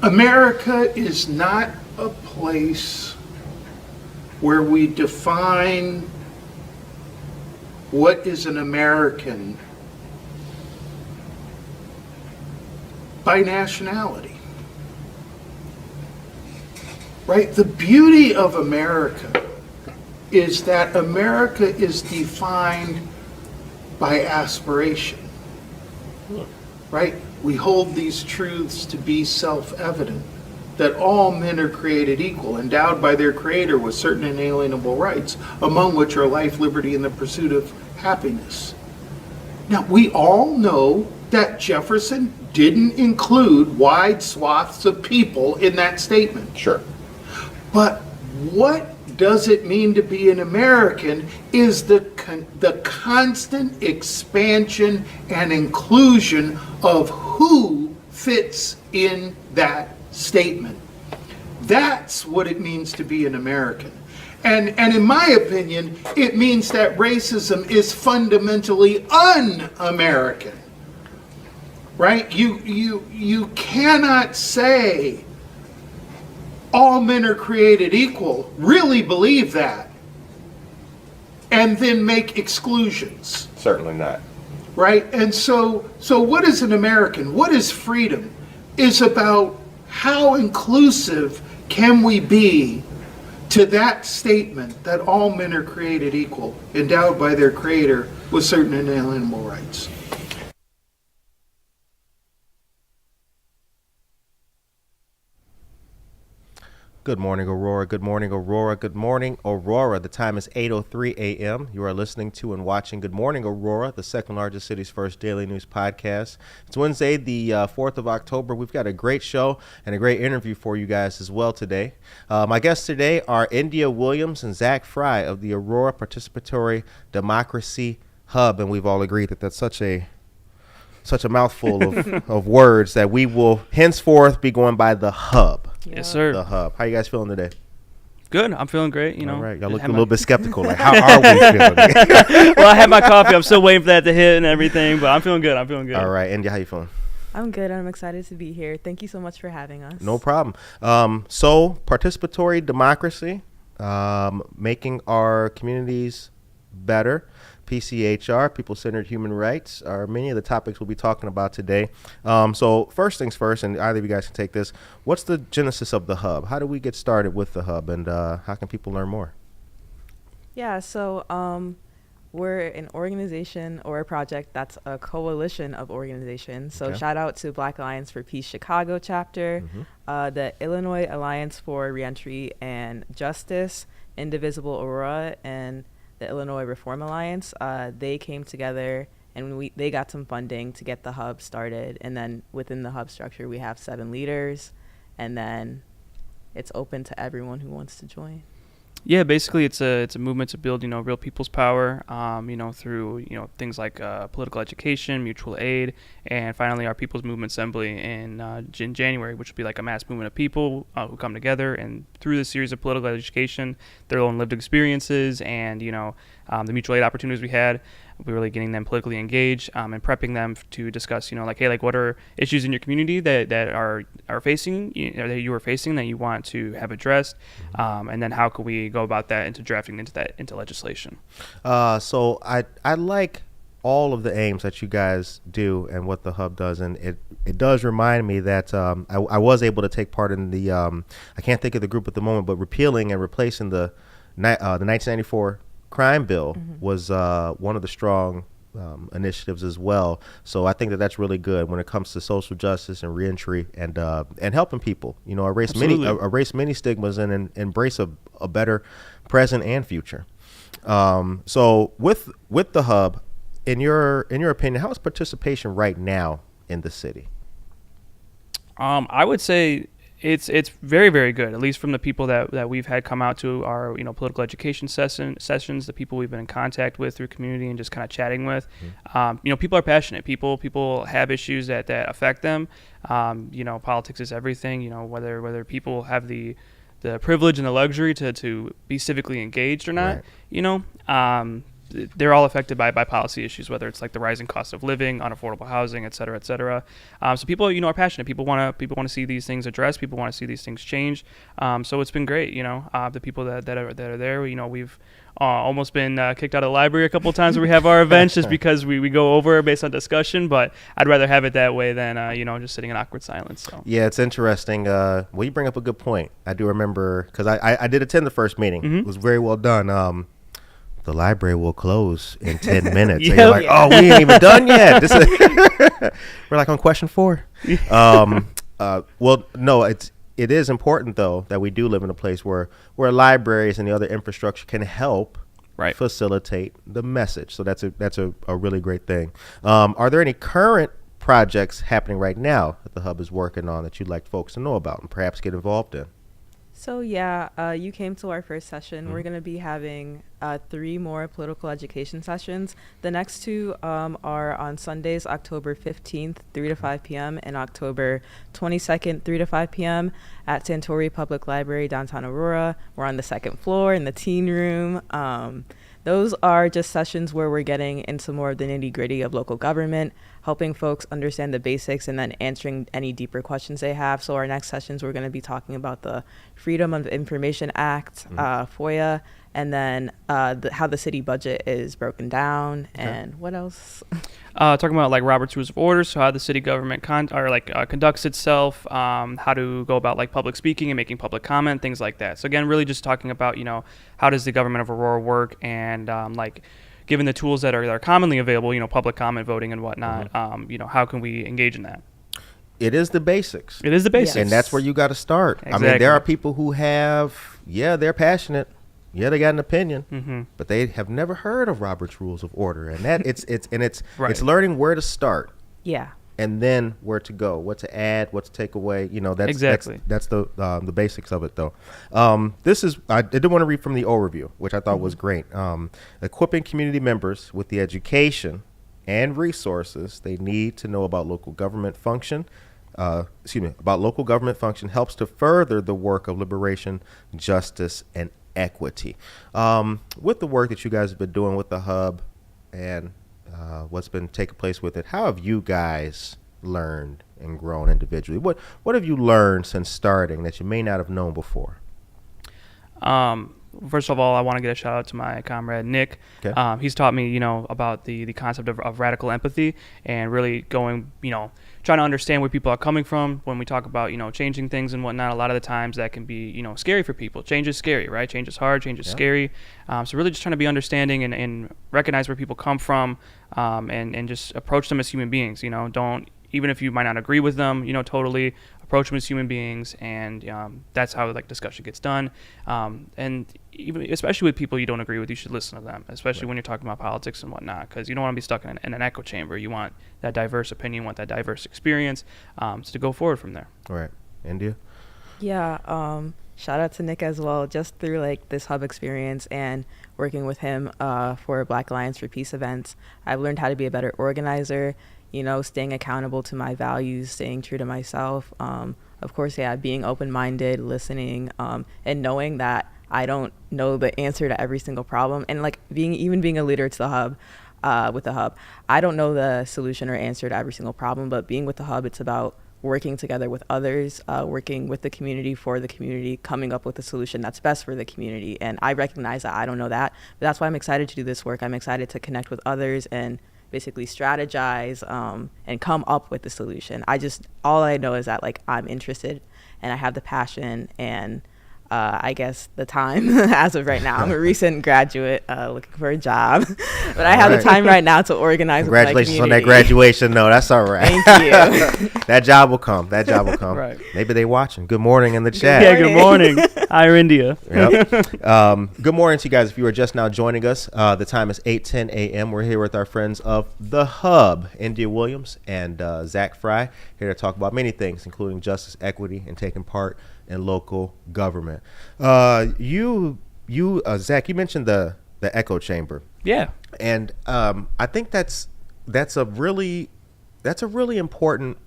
America is not a place where we define what is an American by nationality. Right? The beauty of America is that America is defined by aspiration. Right? We hold these truths to be self-evident, that all men are created equal, endowed by their Creator with certain inalienable rights, among which are life, liberty, and the pursuit of happiness. Now, we all know that Jefferson didn't include wide swaths of people in that statement. Sure. But what does it mean to be an American is the constant expansion and inclusion of who fits in that statement. That's what it means to be an American. And in my opinion, it means that racism is fundamentally un-American. Right? You cannot say all men are created equal, really believe that, and then make exclusions. Certainly not. Right? And so what is an American? What is freedom? Is about how inclusive can we be to that statement that all men are created equal, endowed by their Creator with certain inalienable rights. Good morning, Aurora. Good morning, Aurora. Good morning, Aurora. The time is 8:03 a.m. You are listening to and watching Good Morning, Aurora, the second largest city's first daily news podcast. It's Wednesday, the 4th of October. We've got a great show and a great interview for you guys as well today. My guests today are India Williams and Zach Fry of the Aurora Participatory Democracy Hub, and we've all agreed that that's such a mouthful of words that we will henceforth be going by the Hub. Yes, sir. The Hub. How you guys feeling today? Good. I'm feeling great. You know. All right. Y'all look a little bit skeptical. Like, how are we feeling? Well, I had my coffee. I'm still waiting for that to hit and everything, but I'm feeling good. All right. India, how you feeling? I'm good. I'm excited to be here. Thank you so much for having us. No problem. So participatory democracy, making our communities better. PCHR, people-centered human rights, are many of the topics we'll be talking about today. So first things first, and either of you guys can take this. What's the genesis of the Hub? How do we get started with the Hub, and how can people learn more? Yeah, so we're an organization or a project that's a coalition of organizations. So shout out to Black Alliance for Peace Chicago chapter, the Illinois Alliance for Reentry and Justice, Indivisible Aurora, and the Illinois Reform Alliance. They came together and they got some funding to get the Hub started. And then within the Hub structure, we have 7 leaders, and then it's open to everyone who wants to join. Yeah, basically it's a movement to build, real people's power, through, things like political education, mutual aid, and finally our People's Movement Assembly in January, which will be like a mass movement of people who come together, and through this series of political education, their own lived experiences and, the mutual aid opportunities we had, we're really getting them politically engaged and prepping them to discuss, hey, what are issues in your community that are facing, that you are facing that you want to have addressed, and then how can we go about that into drafting into legislation. So I like all of the aims that you guys do and what the Hub does, and it does remind me that I was able to take part in the I can't think of the group at the moment, but repealing and replacing the 1994 crime bill was one of the strong initiatives as well. So I think that that's really good when it comes to social justice and reentry and helping people, erase many stigmas and embrace a better present and future. So with the Hub, in your opinion, how is participation right now in the city? I would say it's very, very good, at least from the people that we've had come out to our political education sessions, the people we've been in contact with through community and just kind of chatting with. People are passionate. People have issues that affect them. Politics is everything. Whether people have the privilege and the luxury to be civically engaged or not. Right. they're all affected by policy issues, whether it's like the rising cost of living, unaffordable housing, et cetera, et cetera. So people, are passionate. People want to see these things addressed. People want to see these things change. So it's been great. The people that are there. We've almost been kicked out of the library a couple of times where we have our events just because we go over based on discussion. But I'd rather have it that way than just sitting in awkward silence. So yeah, it's interesting. Well, you bring up a good point. I do remember because I did attend the first meeting. It was very well done. The library will close in 10 minutes. And you're like, oh, we ain't even done yet. We're like on question 4. Well, no, it is important, though, that we do live in a place where libraries and the other infrastructure can help facilitate the message. So that's a really great thing. Are there any current projects happening right now that the Hub is working on that you'd like folks to know about and perhaps get involved in? So you came to our first session. We're going to be having 3 more political education sessions. The next 2 are on Sundays, October 15th, 3 to 5 p.m. and October 22nd, 3 to 5 p.m. at Santori Public Library, downtown Aurora. We're on the 2nd floor in the teen room. Those are just sessions where we're getting into more of the nitty-gritty of local government, helping folks understand the basics and then answering any deeper questions they have. So our next sessions, we're going to be talking about the Freedom of Information Act, FOIA, and then how the city budget is broken down. And what else? Talking about like Robert's Rules of Order, so how the city government conducts itself, how to go about like public speaking and making public comment, things like that. So again, really just talking about how does the government of Aurora work, and given the tools that are commonly available, public comment, voting, and whatnot, how can we engage in that? It is the basics. It is the basics, and that's where you got to start. Exactly. I mean, there are people who they're passionate. Yeah, they got an opinion, but they have never heard of Robert's Rules of Order, and that it's learning where to start, and then where to go, what to add, what to take away. That's the basics of it, though. I did want to read from the overview, which I thought was great. Equipping community members with the education and resources they need to know about local government function. About local government function helps to further the work of liberation, justice, and equity. With the work that you guys have been doing with the Hub and what's been taking place with it, how have you guys learned and grown individually? What have you learned since starting that you may not have known before? First of all, I want to get a shout out to my comrade Nick. Okay. He's taught me, about the concept of radical empathy and really going, trying to understand where people are coming from when we talk about, changing things and whatnot. A lot of the times that can be, scary for people. Change is scary, right? Change is hard. Change is scary. So really just trying to be understanding and recognize where people come from, and just approach them as human beings. Don't, even if you might not agree with them, totally approach them as human beings, and that's how discussion gets done. And even especially with people you don't agree with, you should listen to them, especially when you're talking about politics and whatnot, because you don't want to be stuck in an echo chamber. You want that diverse opinion, want that diverse experience, so to go forward from there. All right, India. Yeah. Shout out to Nick as well. Just through this Hub experience and working with him for Black Alliance for Peace events, I've learned how to be a better organizer. Staying accountable to my values, staying true to myself. Of course, being open-minded, listening, and knowing that I don't know the answer to every single problem. And being a leader to the Hub, with the Hub, I don't know the solution or answer to every single problem, but being with the Hub, it's about working together with others, working with the community, for the community, coming up with a solution that's best for the community. And I recognize that I don't know that, but that's why I'm excited to do this work. I'm excited to connect with others and basically strategize and come up with the solution. All I know is that I'm interested and I have the passion and I guess the time as of right now. I'm a recent graduate looking for a job, but I have the time right now to organize. Congratulations on that graduation. No, that's all right. Thank you. That job will come. Right. Maybe they watching. Good morning in the chat. Yeah, good morning. Hi, India. Yep. Good morning to you guys. If you are just now joining us, the time is 8:10 a.m. We're here with our friends of the Hub, India Williams and Zach Fry, here to talk about many things, including justice, equity, and taking part in local government. Zach, you mentioned the echo chamber. Yeah. And I think that's a really important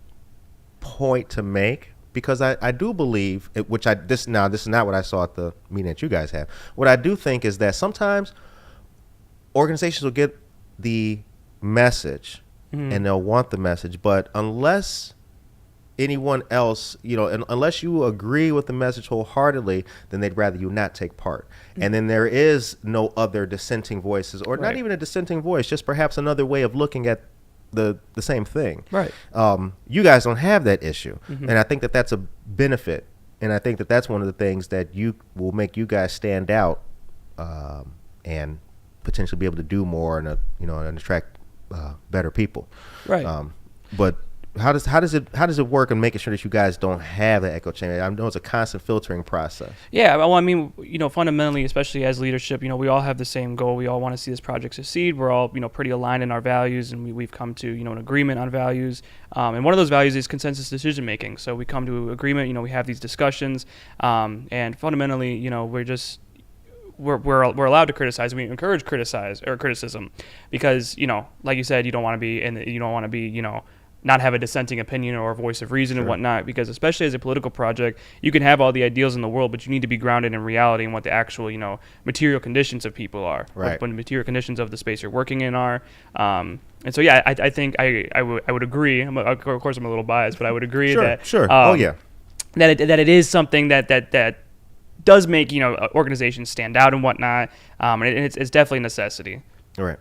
point to make, because I do believe, this is not what I saw at the meeting that you guys have. What I do think is that sometimes organizations will get the message and they'll want the message, but unless anyone else, unless you agree with the message wholeheartedly, then they'd rather you not take part. And then there is no other dissenting voices, or not even a dissenting voice, just perhaps another way of looking at the same thing. Right. You guys don't have that issue. And I think that that's a benefit. And I think that that's one of the things that you will make you guys stand out, and potentially be able to do more and attract better people. Right. But how does it work in making sure that you guys don't have that echo chamber? I know it's a constant filtering process. Yeah, well, I mean, fundamentally, especially as leadership, we all have the same goal. We all want to see this project succeed. We're all, pretty aligned in our values, and we've come to, an agreement on values. And one of those values is consensus decision making. So we come to agreement. We have these discussions, and fundamentally, we're allowed to criticize. We encourage criticism, because like you said, you don't want to be not have a dissenting opinion or a voice of reason and whatnot, because especially as a political project, you can have all the ideals in the world, but you need to be grounded in reality and what the actual, material conditions of people are, what the material conditions of the space you're working in are. And so, yeah, I think I would agree. Of course, I'm a little biased, but I would agree that that it is something that does make organizations stand out and whatnot, and it's definitely a necessity. All right.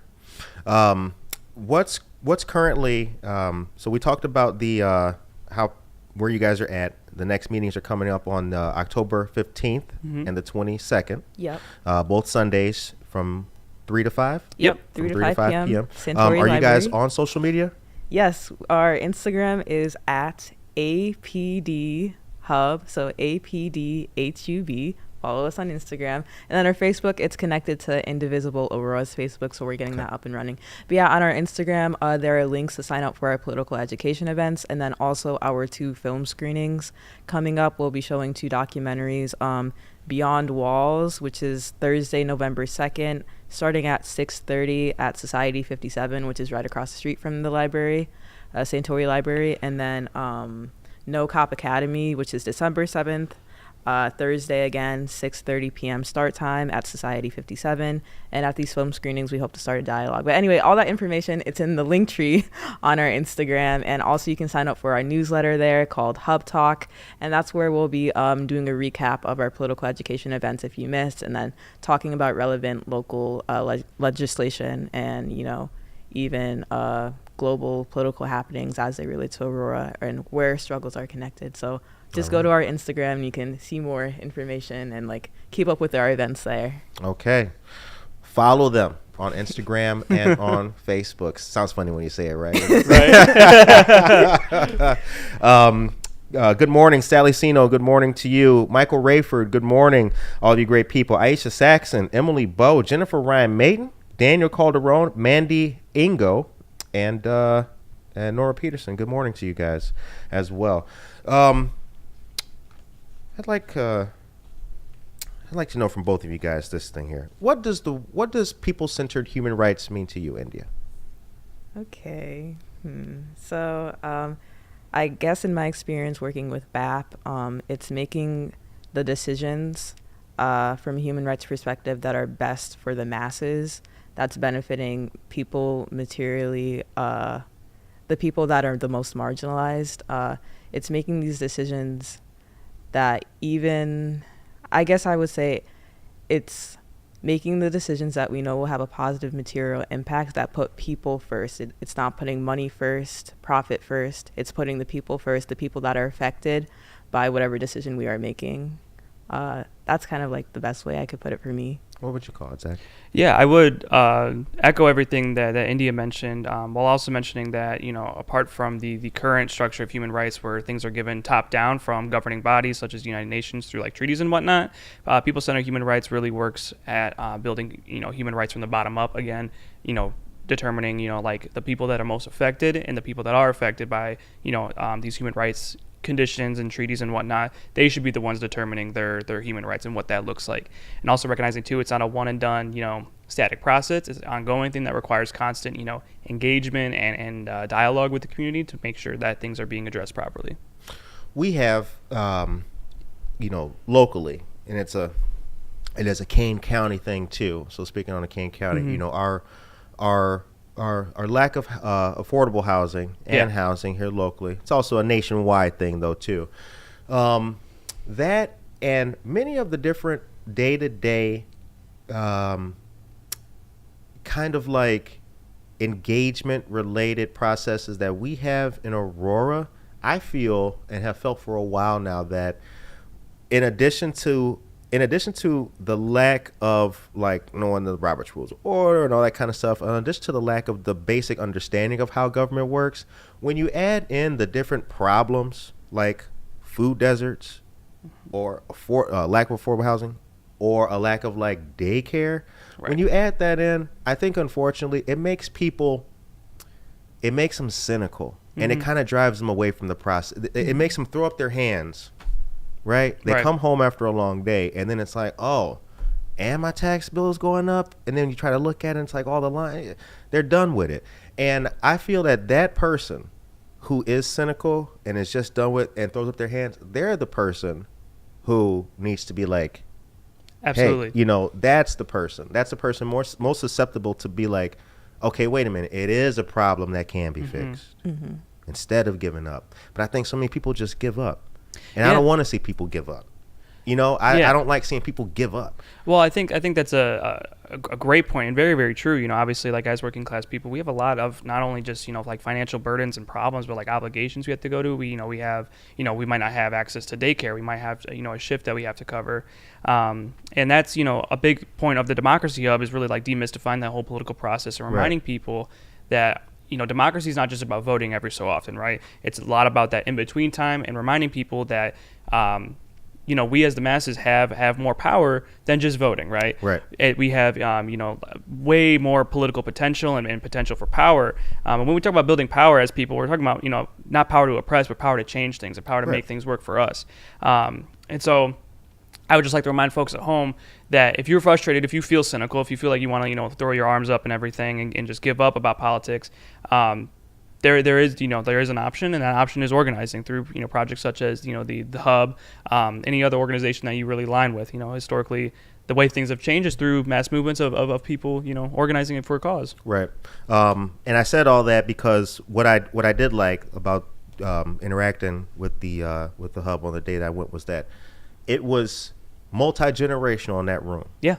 What's currently, so we talked about where you guys are at. The next meetings are coming up on October 15th and the 22nd. Yep. Both Sundays from 3 to 5? Yep. 3 to 5 p.m. Are you guys on social media? Yes. Our Instagram is at APD Hub, so APDHUB. Follow us on Instagram. And then our Facebook, it's connected to Indivisible Aurora's Facebook, so we're getting that up and running. But yeah, on our Instagram, there are links to sign up for our political education events, and then also our 2 film screenings coming up. We'll be showing 2 documentaries, Beyond Walls, which is Thursday, November 2nd, starting at 6:30 at Society 57, which is right across the street from the library, Santori Library. And then No Cop Academy, which is December 7th, Thursday again, 6:30 p.m. start time at Society 57. And at these film screenings, we hope to start a dialogue. But anyway, all that information, it's in the link tree on our Instagram. And also you can sign up for our newsletter there called Hub Talk. And that's where we'll be doing a recap of our political education events if you missed, and then talking about relevant local legislation and, even global political happenings as they relate to Aurora and where struggles are connected. So just go to our Instagram and you can see more information and keep up with our events there. Okay. Follow them on Instagram and on Facebook. Sounds funny when you say it, right? Right. Good morning, Sally Sino. Good morning to you. Michael Rayford. Good morning, all of you great people. Aisha Saxon, Emily Bowe, Jennifer Ryan Maiden, Daniel Calderon, Mandy Ingo, and Nora Peterson. Good morning to you guys as well. I'd like to know from both of you guys this thing here. What does people-centered human rights mean to you, India? Okay. So I guess in my experience working with BAP, it's making the decisions from a human rights perspective that are best for the masses, that's benefiting people materially, the people that are the most marginalized. It's making these decisions that I guess I would say it's making the decisions that we know will have a positive material impact that put people first. It's not putting money first, profit first. It's putting the people first, the people that are affected by whatever decision we are making. That's kind of the best way I could put it for me. What would you call it, Zach? Yeah, I would echo everything that India mentioned, while also mentioning that, apart from the current structure of human rights where things are given top down from governing bodies such as the United Nations through treaties and whatnot, people-centered human rights really works at building, human rights from the bottom up again, determining, the people that are most affected and the people that are affected by, these human rights conditions and treaties and whatnot. They should be the ones determining their human rights and what that looks like. And also recognizing too, it's not a one and done, static process. It's an ongoing thing that requires constant, engagement and dialogue with the community to make sure that things are being addressed properly. We have, locally, and it's a and there's a Kane County thing too. So speaking on the Kane County, you know, our lack of affordable housing and housing here locally. It's also a nationwide thing though too. That and many of the different day-to-day kind of like engagement related processes that we have in Aurora, I feel and have felt for a while now that in addition to the lack of like knowing the Robert's Rules of Order and all that kind of stuff, in addition to the lack of the basic understanding of how government works, when you add in the different problems like food deserts or lack of affordable housing or a lack of like daycare, when you add that in, I think unfortunately it makes them cynical and it kind of drives them away from the process. It makes them throw up their hands. Right? They come home after a long day, and then it's like, oh, and my tax bill is going up. And then you try to look at it, and it's like all the line. They're done with it. And I feel that person who is cynical and is just done with and throws up their hands, they're the person who needs to be like, absolutely. Hey, you know, that's the person. That's the person most susceptible to be like, okay, wait a minute. It is a problem that can be fixed instead of giving up. But I think so many people just give up. And I don't want to see people give up. You know, I don't like seeing people give up. Well, I think that's a great point and very, very true. You know, obviously, like as working class people, we have a lot of not only just, you know, like financial burdens and problems, but like obligations we have to go to. We might not have access to daycare. We might have, you know, a shift that we have to cover. And that's, you know, a big point of the Democracy Hub is really like demystifying that whole political process and reminding people that, you know, democracy is not just about voting every so often, right? It's a lot about that in-between time and reminding people that, you know, we as the masses have more power than just voting, right? Right. We have, you know, way more political potential and potential for power. And when we talk about building power as people, we're talking about, you know, not power to oppress, but power to change things and power to make things work for us. And so I would just like to remind folks at home that if you're frustrated, if you feel cynical, if you feel like you want to, you know, throw your arms up and everything and just give up about politics, there is an option, and that option is organizing through, you know, projects such as, you know, the hub, any other organization that you really align with. You know, historically, the way things have changed is through mass movements of people, you know, organizing it for a cause. Right. And I said all that because what I did like about interacting with the hub on the day that I went was that it was multi-generational in that room. Yeah.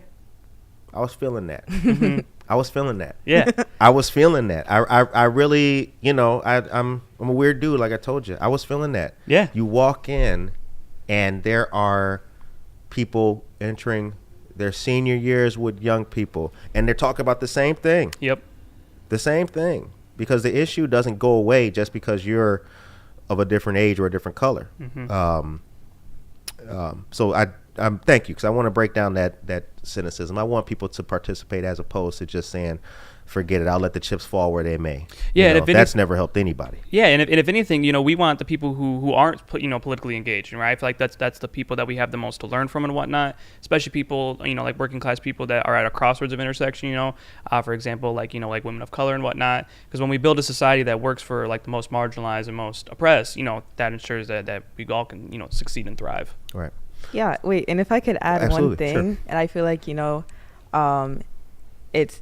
I was feeling that. I was feeling that. Yeah. I was feeling that. I really, you know, I'm a weird dude, like I told you. I was feeling that. Yeah. You walk in and there are people entering their senior years with young people, and they're talking about the same thing. Yep. The same thing. Because the issue doesn't go away just because you're of a different age or a different color. So I'm thank you, because I want to break down that cynicism. I want people to participate as opposed to just saying, forget it, I'll let the chips fall where they may. Yeah, you know, that's never helped anybody. Yeah, and if anything, you know, we want the people who aren't, you know, politically engaged, right? I feel like that's the people that we have the most to learn from and whatnot, especially people, you know, like working class people that are at a crossroads of intersection, you know, for example, like, you know, like women of color and whatnot, because when we build a society that works for like the most marginalized and most oppressed, you know, that ensures that we all can, you know, succeed and thrive. Right. Yeah, wait, and if I could add one thing, sure. And I feel like, you know,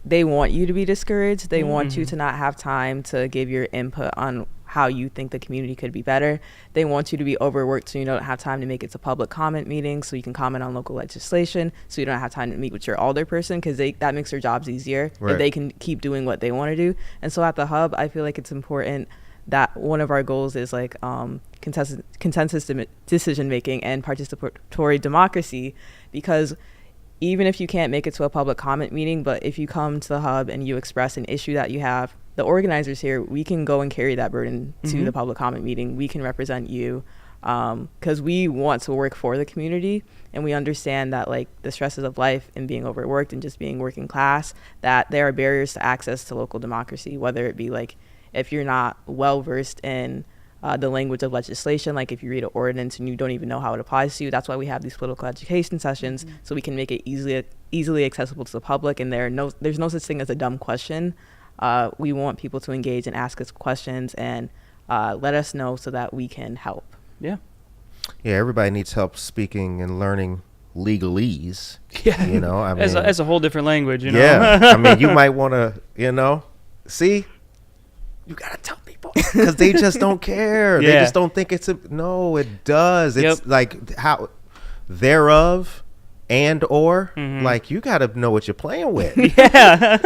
they want you to be discouraged. They want you to not have time to give your input on how you think the community could be better. They want you to be overworked so you don't have time to make it to public comment meetings so you can comment on local legislation, so you don't have time to meet with your alderperson, because that makes their jobs easier if they can keep doing what they want to do. And so at the hub, I feel like it's important that one of our goals is like consensus decision making and participatory democracy, because even if you can't make it to a public comment meeting, but if you come to the hub and you express an issue that you have, the organizers here, we can go and carry that burden to the public comment meeting. We can represent you, because we want to work for the community, and we understand that like the stresses of life and being overworked and just being working class, that there are barriers to access to local democracy, whether it be like if you're not well versed in the language of legislation, like if you read an ordinance and you don't even know how it applies to you. That's why we have these political education sessions, so we can make it easily accessible to the public, and there's no such thing as a dumb question. We want people to engage and ask us questions and let us know so that we can help. Yeah. Yeah, everybody needs help speaking and learning legalese. Yeah. You know, I mean, as a whole different language, you know. yeah. I mean, you might want to, you know, see, you got to tell people because they just don't care. They Yeah. just don't think it's no, it does. It's Yep. like how thereof and or Mhm. like you got to know what you're playing with. Yeah.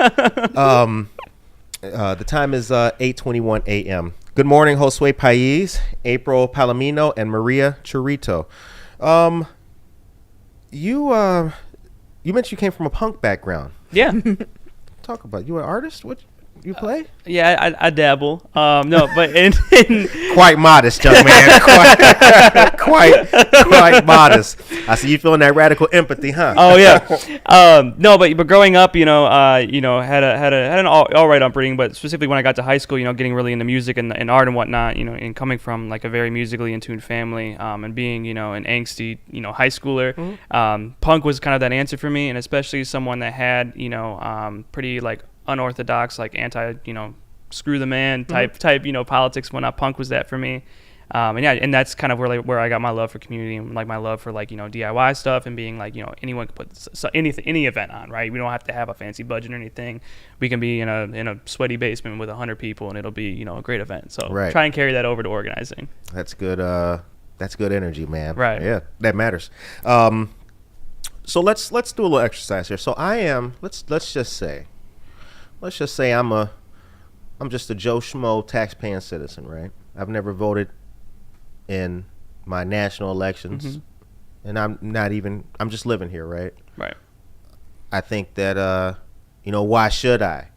The time is 8:21 a.m. Good morning, Josue Pais, April Palomino, and Maria Churrito. You mentioned you came from a punk background. Yeah. Talk about you an artist? What you play? Yeah, I dabble. No, but in Quite modest, young man. quite modest. I see you feeling that radical empathy, huh? oh yeah. No, but growing up, had an all right upbringing, but specifically when I got to high school, getting really into music and art and whatnot, and coming from like a very musically in tune family, and being, an angsty, high schooler, Mm-hmm. punk was kind of that answer for me, and especially someone that had, pretty like unorthodox, like anti, screw the man type, politics. Whatnot. Punk was that for me. And that's kind of where I got my love for community and like my love for like, DIY stuff and being like, anyone can put any event on, right? We don't have to have a fancy budget or anything. We can be in a sweaty basement with 100 people and it'll be, a great event. So Right. try and carry that over to organizing. That's good. That's good energy, man. Right. Yeah, that matters. So let's do a little exercise here. So I am. Let's just say I'm just a Joe Schmo tax-paying citizen, right? I've never voted in my national elections, and I'm just living here, right? Right. I think that, why should I?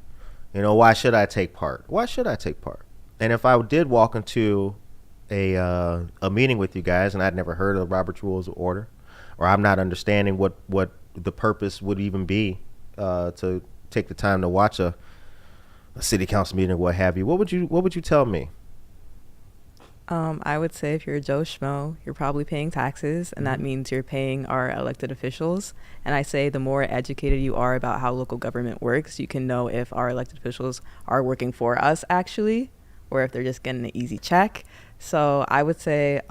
Why should I take part? Why should I take part? And if I did walk into a meeting with you guys and I'd never heard of Robert's Rules of Order, or I'm not understanding what the purpose would even be to take the time to watch a city council meeting or what have you, what would you tell me? I would say if you're a Joe Schmo, you're probably paying taxes, and that means you're paying our elected officials. And I say the more educated you are about how local government works, you can know if our elected officials are working for us actually, or if they're just getting an easy check. So I would say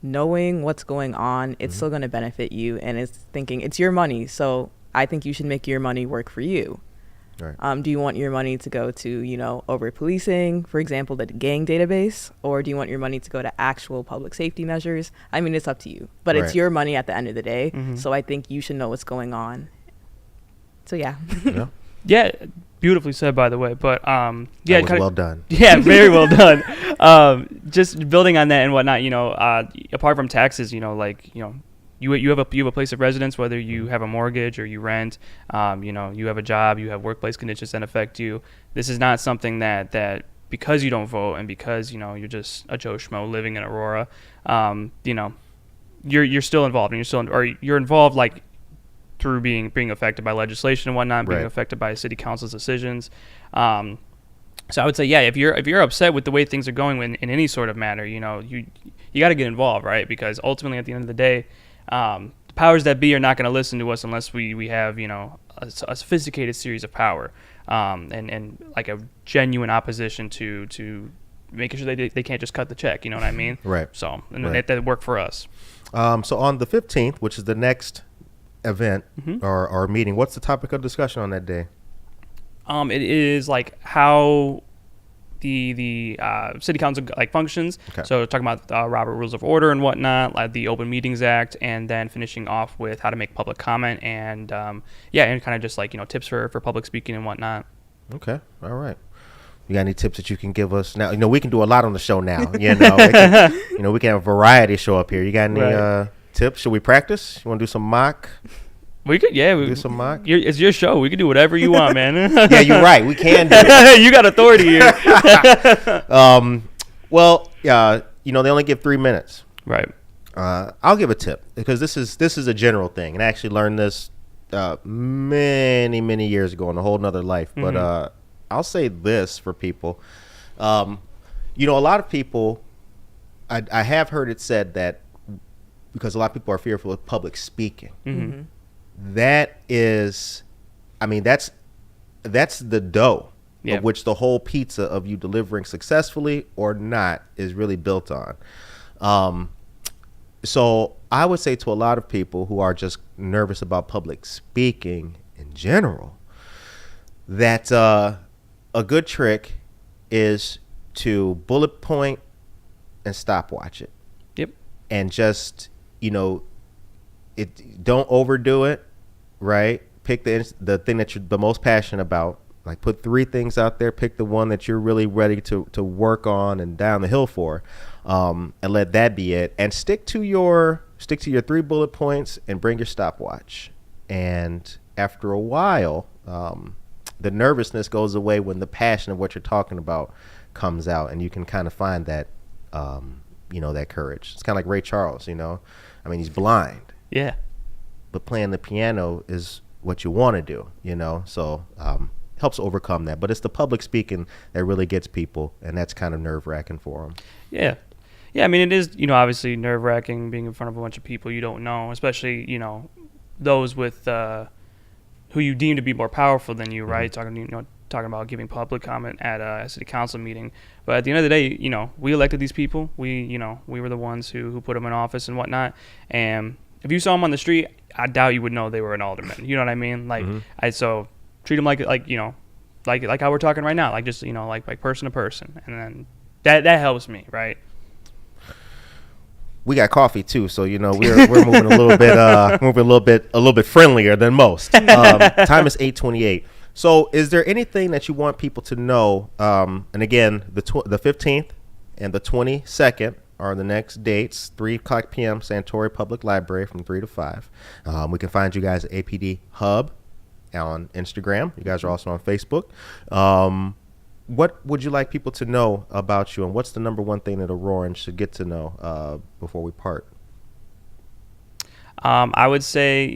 knowing what's going on, it's still going to benefit you, and it's thinking it's your money. So I think you should make your money work for you. Right. Do you want your money to go to, over policing, for example, the gang database, or do you want your money to go to actual public safety measures? I mean, it's up to you, but Right. it's your money at the end of the day. So I think you should know what's going on. So yeah. Yeah. Yeah. Beautifully said, by the way. But yeah, That was well done. Yeah, very well done. Just building on that and whatnot, apart from taxes, you have a place of residence, whether you have a mortgage or you rent, you have a job, you have workplace conditions that affect you. This is not something that because you don't vote and because, you're just a Joe Schmo living in Aurora, you're still involved, and you're involved like through being affected by legislation and whatnot, being Right. affected by city council's decisions. So I would say, yeah, if you're upset with the way things are going in any sort of matter, you got to get involved, right? Because ultimately, at the end of the day, the powers that be are not going to listen to us unless we have a sophisticated series of power, and like a genuine opposition to making sure they can't just cut the check. You know what I mean? Right. So and Right. that worked for us. So on the 15th, which is the next event or meeting, what's the topic of discussion on that day? It is like how the city council like functions. Okay. So talking about Robert Rules of Order and whatnot, like the Open Meetings Act, and then finishing off with how to make public comment and and kind of just like tips for public speaking and whatnot. Okay. All right. You got any tips that you can give us now? We can do a lot on the show now. We can, we can have a variety show up here. You got any Right. tips? Should we practice? You want to do some mock? We could, Do some mock? It's your show. We can do whatever you want, man. Yeah, you're right. We can do it. You got authority here. Well, they only give 3 minutes. Right. I'll give a tip because this is a general thing, and I actually learned this many years ago in a whole nother life. But I'll say this for people. A lot of people, I have heard it said that because a lot of people are fearful of public speaking. Mm-hmm. That is, that's the dough Yep. of which the whole pizza of you delivering successfully or not is really built on. So I would say to a lot of people who are just nervous about public speaking in general, that a good trick is to bullet point and stopwatch it. Yep. And just, don't overdo it, right? Pick the thing that you're the most passionate about. Like, put 3 things out there. Pick the one that you're really ready to work on and down the hill for, and let that be it. And stick to your 3 bullet points and bring your stopwatch. And after a while, the nervousness goes away when the passion of what you're talking about comes out, and you can kind of find that, that courage. It's kind of like Ray Charles. He's blind. Yeah. But playing the piano is what you want to do. So. Helps overcome that, but it's the public speaking that really gets people, and that's kind of nerve-wracking for them. Yeah. It is, obviously nerve-wracking being in front of a bunch of people you don't know, especially, those with who you deem to be more powerful than you, right? Talking about giving public comment at a city council meeting. But at the end of the day, we elected these people. We were the ones who put them in office and whatnot. And if you saw them on the street, I doubt you would know they were an alderman. You know what I mean? So treat them like how we're talking right now, like just like person to person, and then that helps me, right? We got coffee too, so we're moving a little bit friendlier than most. Time is 8:28. So, is there anything that you want people to know? And again, the 15th and the 22nd are the next dates. 3:00 p.m. Santori Public Library from 3 to 5. We can find you guys at APD Hub on Instagram. You guys are also on Facebook. What would you like people to know about you, and what's the number one thing that Aurorans should get to know before we part? I would say,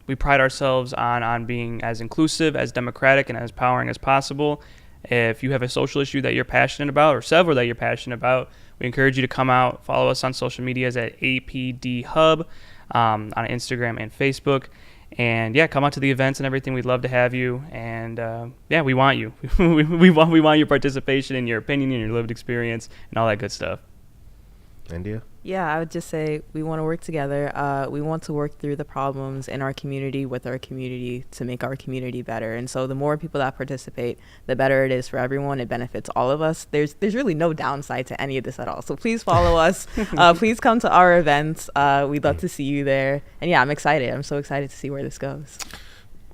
we pride ourselves on being as inclusive, as democratic, and as empowering as possible. If you have a social issue that you're passionate about, or several that you're passionate about, we encourage you to come out, follow us on social medias at APD Hub on Instagram and Facebook. And come out to the events and everything. We'd love to have you. And we want you. we want your participation and your opinion and your lived experience and all that good stuff. India? Yeah, I would just say we want to work together. We want to work through the problems in our community with our community to make our community better. And so the more people that participate, the better it is for everyone. It benefits all of us. There's really no downside to any of this at all. So please follow us. Please come to our events. We'd love to see you there. And I'm excited. I'm so excited to see where this goes.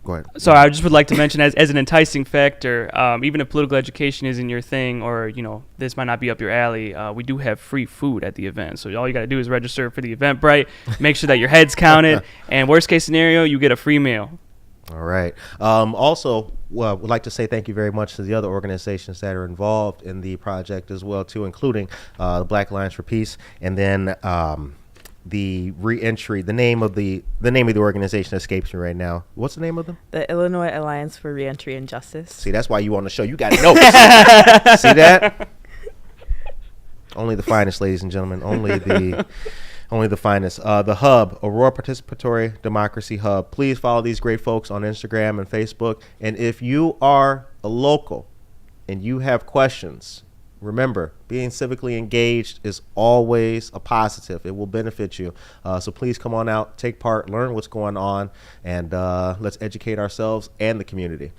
Go ahead. So I just would like to mention, as an enticing factor, even if political education isn't your thing, or this might not be up your alley, we do have free food at the event. So all you got to do is register for the Eventbrite, make sure that your head's counted, and worst case scenario, you get a free meal. All right. Also, would like to say thank you very much to the other organizations that are involved in the project as well, too, including the Black Alliance for Peace, and then the reentry. The name of the organization escapes me right now. What's the name of them? The Illinois Alliance for Reentry and Justice. See, that's why you on the show. You got notes. See that? Only the finest, ladies and gentlemen. Only the finest. The Hub, Aurora Participatory Democracy Hub. Please follow these great folks on Instagram and Facebook. And if you are a local and you have questions, remember, being civically engaged is always a positive. It will benefit you. So please come on out, take part, learn what's going on, and let's educate ourselves and the community.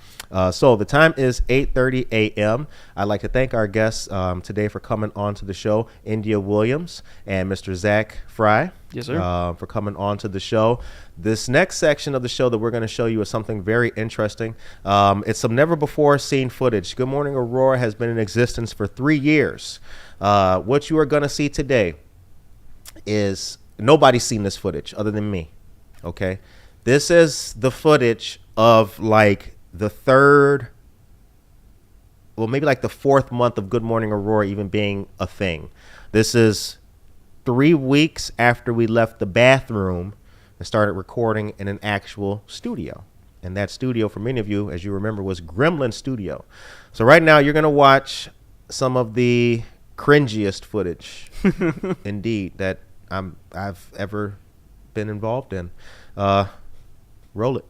So the time is 8:30 a.m. I'd like to thank our guests today for coming on to the show, India Williams and Mr. Zach Fry. Yes, sir. For coming on to the show. This next section of the show that we're going to show you is something very interesting. It's some never-before-seen footage. Good Morning Aurora has been in existence for 3 years. What you are going to see today is nobody's seen this footage other than me. Okay? This is the footage of like the third, well, maybe like the fourth month of Good Morning Aurora even being a thing. This is 3 weeks after we left the bathroom and started recording in an actual studio. And that studio, for many of you, as you remember, was Gremlin Studio. So right now you're going to watch some of the cringiest footage, indeed, that I've ever been involved in. Roll it.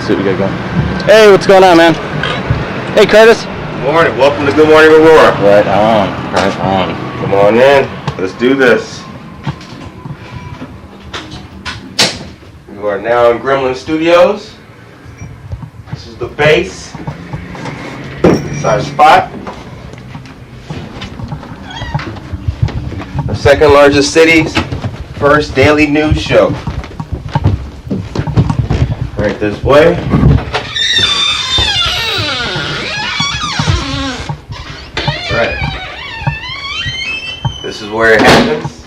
see what we got going. Hey, what's going on, man? Hey, Curtis. Good morning. Welcome to Good Morning Aurora. Right on. Right on. Come on in. Let's do this. We are now in Gremlin Studios. This is the base. This is our spot. The second largest city's first daily news show. Right this way. Right. This is where it happens.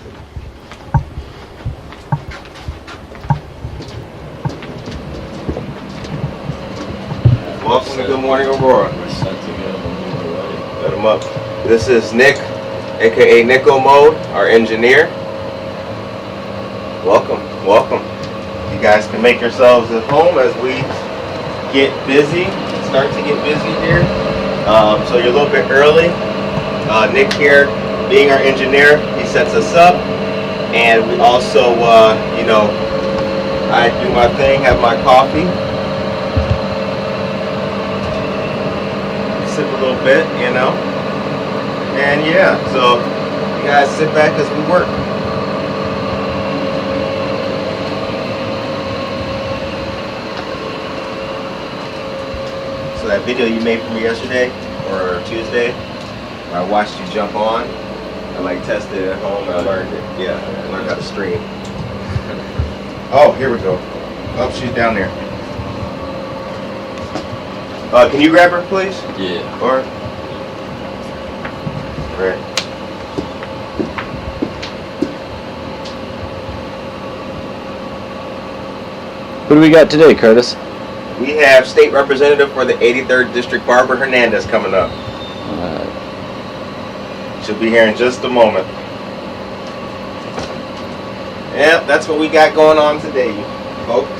Welcome to Good Morning Aurora. Let him up. This is Nick, aka Nico Mode, our engineer. Welcome, welcome. You guys can make yourselves at home as we get busy, start to get busy here. So you're a little bit early. Nick here, being our engineer, he sets us up. And we also, I do my thing, have my coffee. Sip a little bit, And yeah, so you guys sit back as we work. So that video you made for me yesterday or Tuesday, I watched you jump on. I tested it at home and I learned it. Yeah, I learned how to stream. Oh, here we go. Oh, she's down there. Can you grab her, please? Yeah. Or right. Who do we got today, Curtis? We have State Representative for the 83rd District, Barbara Hernandez, coming up. She'll be here in just a moment. Yep, that's what we got going on today, folks.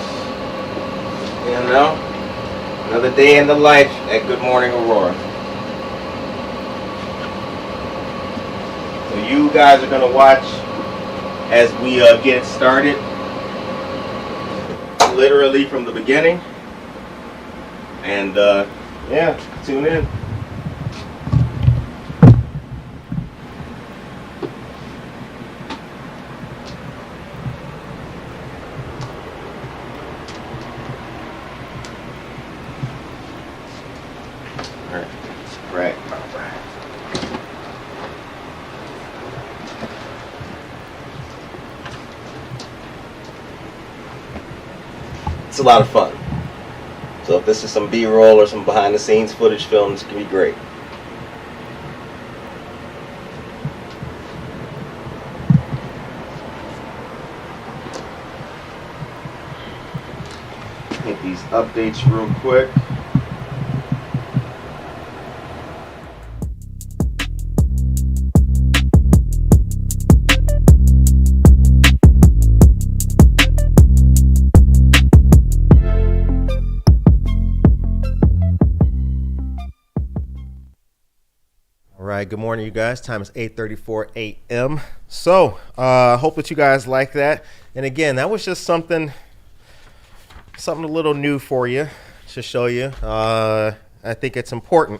Another day in the life at Good Morning Aurora. So you guys are going to watch as we get started, literally from the beginning. And yeah, tune in. Right. It's a lot of fun. So if this is some B-roll or some behind-the-scenes footage film, this can be great. Hit these updates real quick. Good morning, you guys. Time is 8:34 a.m. So, hope that you guys like that. And again, that was just something a little new for you to show you. I think it's important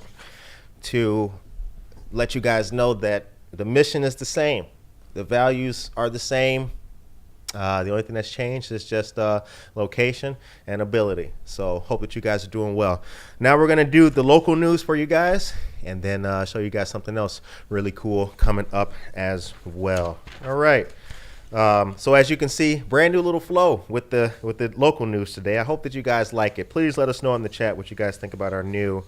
to let you guys know that the mission is the same. The values are the same. The only thing that's changed is just location and ability. So hope that you guys are doing well. Now we're going to do the local news for you guys and then show you guys something else really cool coming up as well. All right. So as you can see, brand new little flow with the local news today. I hope that you guys like it. Please let us know in the chat what you guys think about our new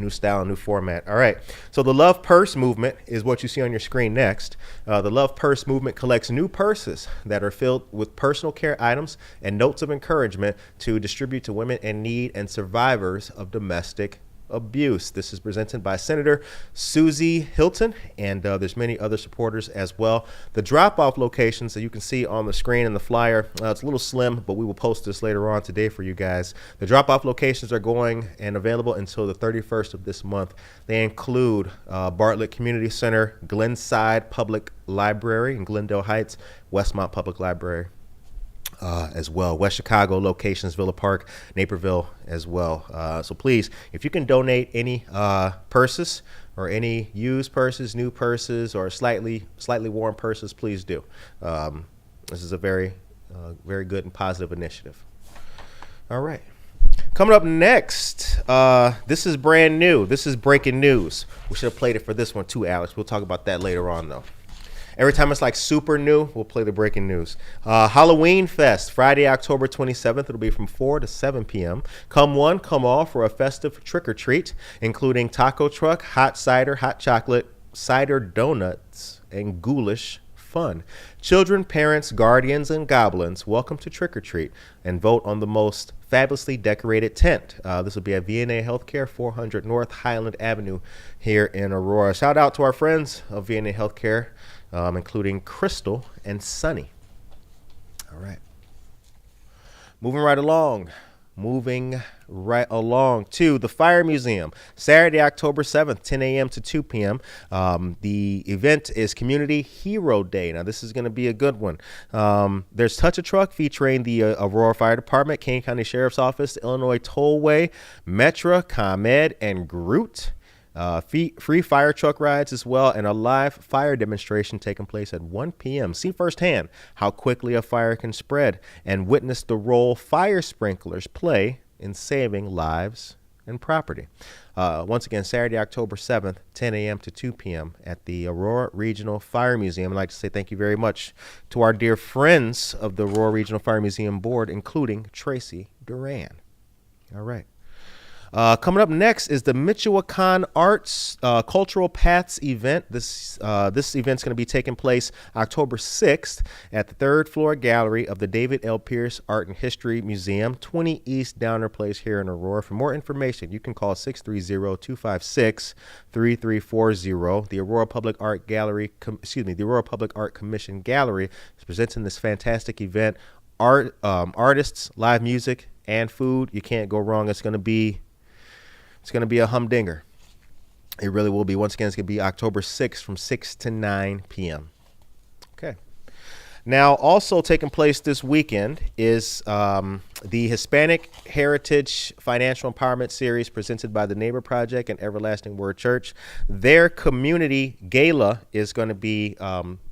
style, new format. All right. So the Love Purse movement is what you see on your screen next. The Love Purse movement collects new purses that are filled with personal care items and notes of encouragement to distribute to women in need and survivors of domestic abuse. This is presented by Senator Susie Hilton, and there's many other supporters as well. The drop-off locations that you can see on the screen and the flyer, it's a little slim, but we will post this later on today for you guys. The drop-off locations are going and available until the 31st of this month. They include Bartlett Community Center, Glenside Public Library in Glendale Heights, Westmont Public Library. as well. West Chicago locations, Villa Park, Naperville as well. So please, if you can donate any purses or any used purses, new purses, or slightly worn purses, please do. This is a very good and positive initiative. All right. Coming up next, this is brand new. This is breaking news. We should have played it for this one too, Alex. We'll talk about that later on, though. Every time it's like super new, we'll play the breaking news. Halloween Fest, Friday, October 27th. It'll be from 4 to 7 p.m. Come one, come all for a festive trick-or-treat, including taco truck, hot cider, hot chocolate, cider donuts, and ghoulish fun. Children, parents, guardians, and goblins, welcome to trick-or-treat and vote on the most fabulously decorated tent. This will be at VNA Healthcare, 400 North Highland Avenue here in Aurora. Shout out to our friends of VNA Healthcare, including Crystal and Sunny. All right. Moving right along to the Fire Museum, Saturday, October 7th, 10 a.m. to 2 p.m. The event is Community Hero Day. Now, this is going to be a good one. There's Touch a Truck featuring the Aurora Fire Department, Kane County Sheriff's Office, Illinois Tollway, Metra, ComEd, and Groot. Free fire truck rides as well, and a live fire demonstration taking place at 1 p.m. See firsthand how quickly a fire can spread and witness the role fire sprinklers play in saving lives and property. Once again, Saturday, October 7th, 10 a.m. to 2 p.m. at the Aurora Regional Fire Museum. I'd like to say thank you very much to our dear friends of the Aurora Regional Fire Museum Board, including Tracy Duran. All right. Coming up next is the Michoacan Arts Cultural Paths event. This event's going to be taking place October 6th at the third floor gallery of the David L. Pierce Art and History Museum, 20 East Downer Place here in Aurora. For more information, you can call 630-256-3340. The Aurora Public Art the Aurora Public Art Commission Gallery is presenting this fantastic event. Artists, live music, and food. You can't go wrong. It's going to be a humdinger. It really will be. Once again, it's going to be October 6th from 6 to 9 p.m. Okay. Now, also taking place this weekend is the Hispanic Heritage Financial Empowerment Series presented by the Neighbor Project and Everlasting Word Church. Their community gala is going to be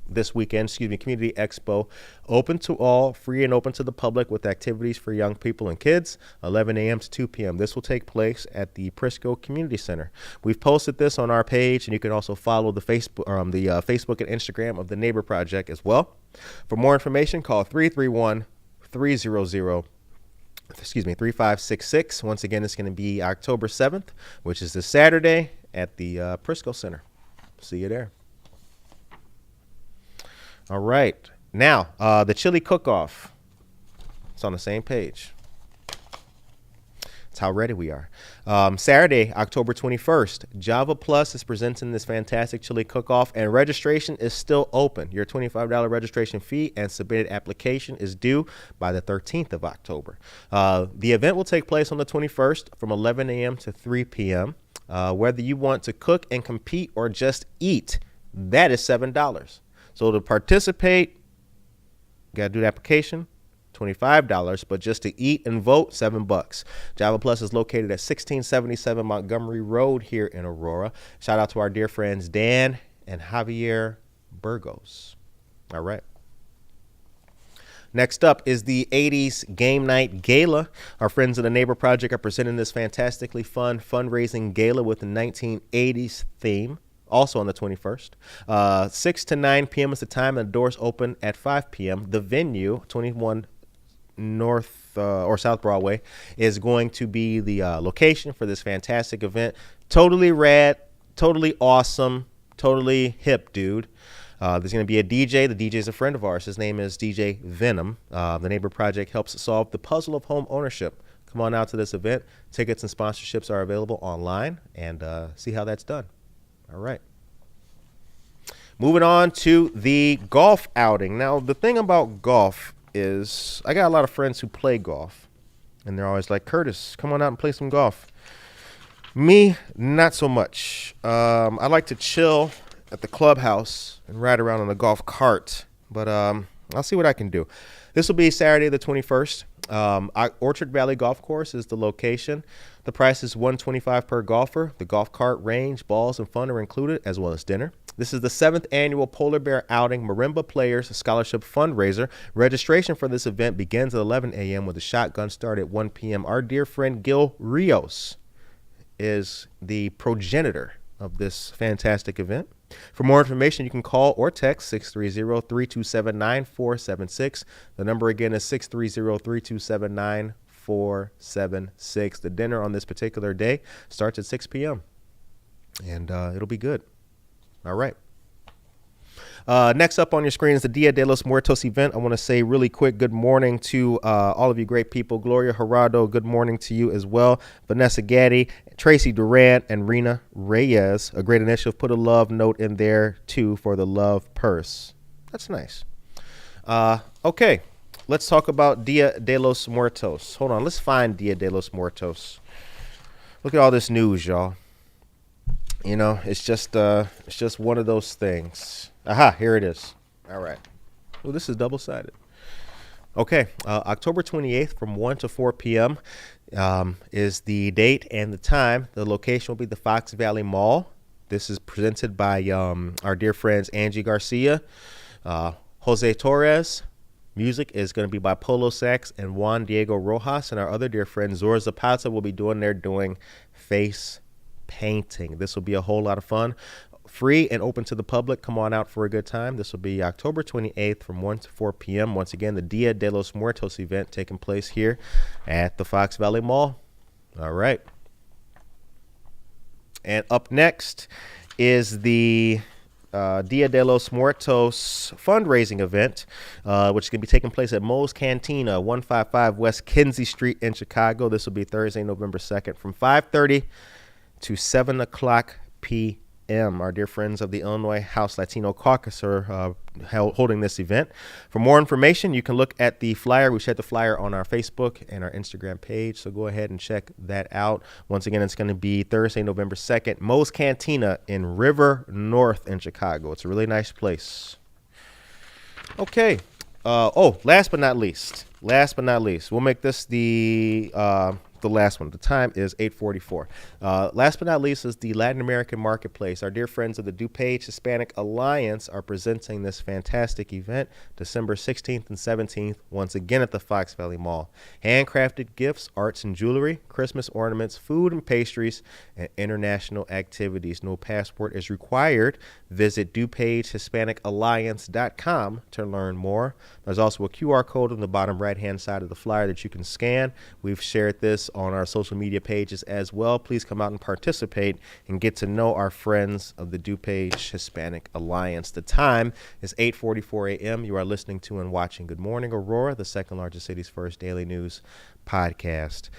this weekend, Community Expo, open to all, free and open to the public with activities for young people and kids, 11 a.m. to 2 p.m. This will take place at the Prisco Community Center. We've posted this on our page, and you can also follow the Facebook and Instagram of the Neighbor Project as well. For more information, call 331-300-3566. Once again, it's going to be October 7th, which is this Saturday at the Prisco Center. See you there. All right. Now, the chili cook-off. It's on the same page. That's how ready we are. Saturday, October 21st, Java Plus is presenting this fantastic chili cook-off, and registration is still open. Your $25 registration fee and submitted application is due by the 13th of October. The event will take place on the 21st from 11 a.m. to 3 p.m. Whether you want to cook and compete or just eat, that is $7. So to participate, you got to do the application, $25, but just to eat and vote, $7. Java Plus is located at 1677 Montgomery Road here in Aurora. Shout out to our dear friends Dan and Javier Burgos. All right. Next up is the 80s Game Night Gala. Our friends of the Neighbor Project are presenting this fantastically fun fundraising gala with the 1980s theme. Also on the 21st. 6 to 9 p.m. is the time, and the doors open at 5 p.m. The venue, 21 North or South Broadway, is going to be the location for this fantastic event. Totally rad, totally awesome, totally hip, dude. There's going to be a DJ. The DJ is a friend of ours. His name is DJ Venom. The Neighbor Project helps solve the puzzle of home ownership. Come on out to this event. Tickets and sponsorships are available online, and see how that's done. All right. Moving on to the golf outing. Now, the thing about golf is I got a lot of friends who play golf, and they're always like, Curtis, come on out and play some golf. Me, not so much. I like to chill at the clubhouse and ride around on a golf cart. But I'll see what I can do. This will be Saturday the 21st. Orchard Valley Golf Course is the location. The price is $125 per golfer. The golf cart, range, balls, and fun are included, as well as dinner. This is the 7th annual Polar Bear Outing Marimba Players Scholarship Fundraiser. Registration for this event begins at 11 a.m. with a shotgun start at 1 p.m. Our dear friend Gil Rios is the progenitor of this fantastic event. For more information, you can call or text 630-327-9476. The number again is 630-327-9476. The dinner on this particular day starts at 6 p.m. and it'll be good. All right. Next up on your screen is the Dia de los Muertos event. I want to say really quick good morning to all of you great people. Gloria Gerardo, good morning to you as well. Vanessa Gaddy, Tracy Durant, and Rena Reyes. A great initiative. Put a love note in there, too, for the love purse. That's nice. Okay, let's talk about Dia de los Muertos. Hold on, let's find Dia de los Muertos. Look at all this news, y'all. You know, it's just one of those things. Aha, here it is. All right. Well, this is double-sided. Okay, October 28th from 1 to 4 p.m. Is the date and the time. The location will be the Fox Valley Mall. This is presented by our dear friends Angie Garcia, Jose Torres. Music is going to be by Polo Sax and Juan Diego Rojas, and our other dear friend Zora Zapata will be doing face painting. This will be a whole lot of fun. Free and open to the public. Come on out for a good time. This will be October 28th from 1 to 4 p.m. Once again, the Dia de los Muertos event taking place here at the Fox Valley Mall. All right. And up next is the Dia de los Muertos fundraising event, which is going to be taking place at Moe's Cantina, 155 West Kinsey Street in Chicago. This will be Thursday, November 2nd from 5:30 to 7 o'clock p.m. Our dear friends of the Illinois House Latino Caucus are holding this event. For more information, you can look at the flyer. We shared the flyer on our Facebook and our Instagram page, so go ahead and check that out. Once again, it's going to be Thursday, November 2nd, Moe's Cantina in River North in Chicago. It's a really nice place. Okay. Last but not least, we'll make this the last one. The time is 8:44. Last but not least is the Latin American Marketplace. Our dear friends of the DuPage Hispanic Alliance are presenting this fantastic event December 16th and 17th, once again at the Fox Valley Mall. Handcrafted gifts, arts and jewelry, Christmas ornaments, food and pastries, and international activities. No passport is required. Visit DuPageHispanicAlliance.com to learn more. There's also a QR code on the bottom right-hand side of the flyer that you can scan. We've shared this on our social media pages as well. Please come out and participate and get to know our friends of the DuPage Hispanic Alliance. The time is 8:44 a.m. You are listening to and watching Good Morning Aurora, the second largest city's first daily news podcast.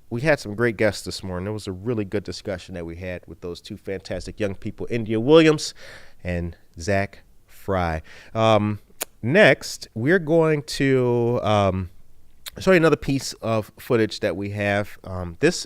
We had some great guests this morning. It was a really good discussion that we had with those two fantastic young people, India Williams and Zach Fry. Next, we're going to show you another piece of footage that we have. This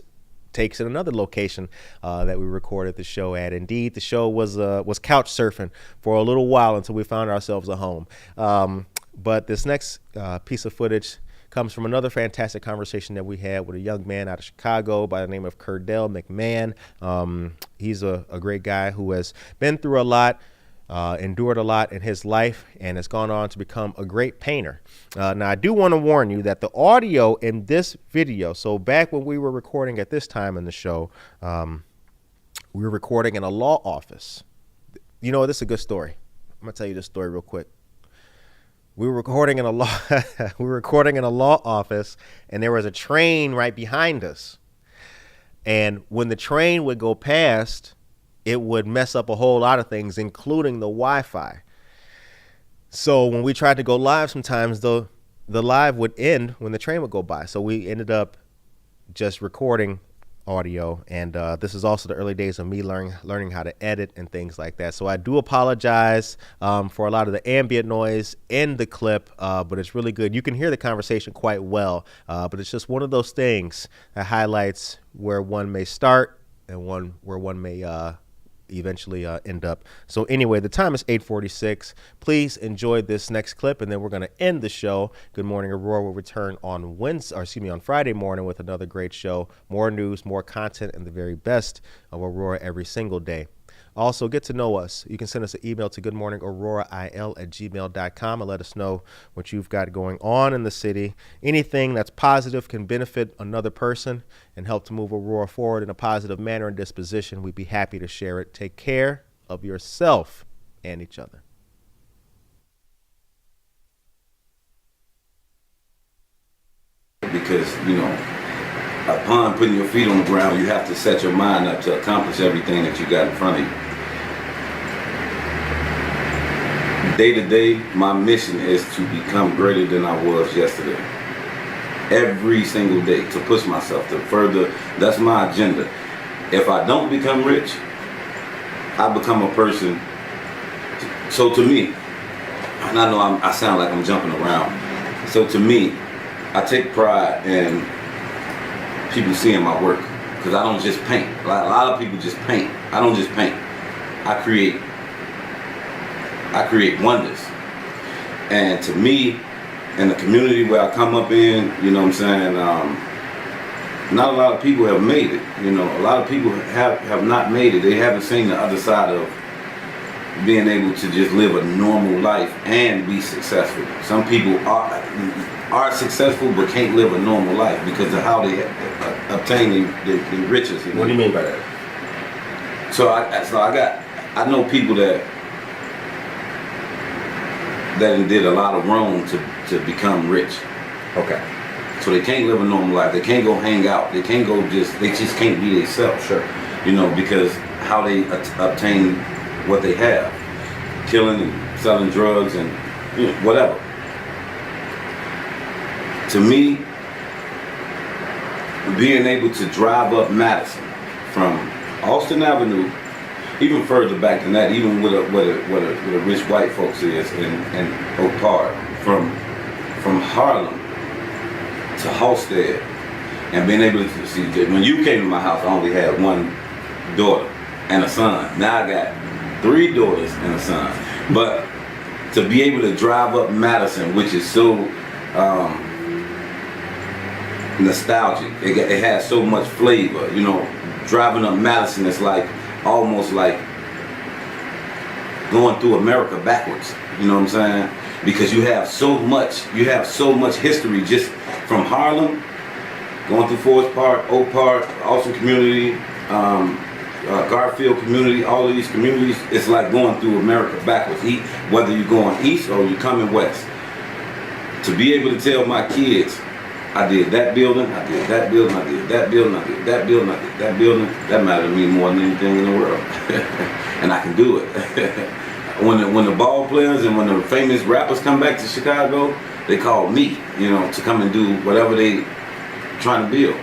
takes in another location that we recorded the show at. Indeed, the show was couch surfing for a little while until we found ourselves a home. But this next piece of footage comes from another fantastic conversation that we had with a young man out of Chicago by the name of Curdell McMahon. He's a great guy who has been through a lot, endured a lot in his life, and has gone on to become a great painter. Now, I do want to warn you that the audio in this video, so back when we were recording at this time in the show, we were recording in a law office. You know, this is a good story. I'm going to tell you this story real quick. We were recording in a law office, and there was a train right behind us. And when the train would go past, it would mess up a whole lot of things, including the Wi-Fi. So when we tried to go live, sometimes the live would end when the train would go by. So we ended up just recording audio, and this is also the early days of me learning how to edit and things like that. So I do apologize for a lot of the ambient noise in the clip, but it's really good. You can hear the conversation quite well, but it's just one of those things that highlights where one may start and where one may eventually end up. So anyway, the time is 8:46. Please enjoy this next clip, and then we're going to end the show. Good Morning Aurora will return on on Friday morning with another great show, more news, more content, and the very best of Aurora every single day. Also, get to know us. You can send us an email to goodmorningaurora@gmail.com and let us know what you've got going on in the city. Anything that's positive can benefit another person and help to move Aurora forward in a positive manner and disposition. We'd be happy to share it. Take care of yourself and each other. Because, upon putting your feet on the ground, you have to set your mind up to accomplish everything that you got in front of you. Day to day, my mission is to become greater than I was yesterday. Every single day, to push myself to further. That's my agenda. If I don't become rich, I become a person. So to me, and I know I sound like I'm jumping around. So to me, I take pride in people seeing my work, because I don't just paint. A lot of people just paint. I don't just paint. I create wonders. And to me, in the community where I come up in, not a lot of people have made it. A lot of people have not made it. They haven't seen the other side of being able to just live a normal life and be successful. Some people are successful but can't live a normal life because of how they obtain the riches. What do you mean by that? So I know people that did a lot of wrong to become rich. Okay. So they can't live a normal life. They can't go hang out. They can't go they just can't be themselves. Sure. Because how they obtain what they have, killing and selling drugs and whatever. To me, being able to drive up Madison from Austin Avenue, even further back than that, even with a rich white folks is in Oak Park, from Harlem to Halstead, and being able to see, when you came to my house, I only had one daughter and a son. Now I got 3 daughters and a son. But to be able to drive up Madison, which is so nostalgic, it has so much flavor. Driving up Madison is almost like going through America backwards. You know what I'm saying? Because you have so much history just from Harlem, going through Forest Park, Oak Park, Austin community, Garfield community, all of these communities. It's like going through America backwards. Whether you're going east or you're coming west. To be able to tell my kids, I did that building, I did that building, I did that building, I did that building, I did that building, that mattered to me more than anything in the world. And I can do it. When the ball players and when the famous rappers come back to Chicago, they call me, to come and do whatever they trying to build.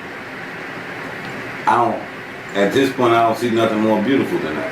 At this point, I don't see nothing more beautiful than that.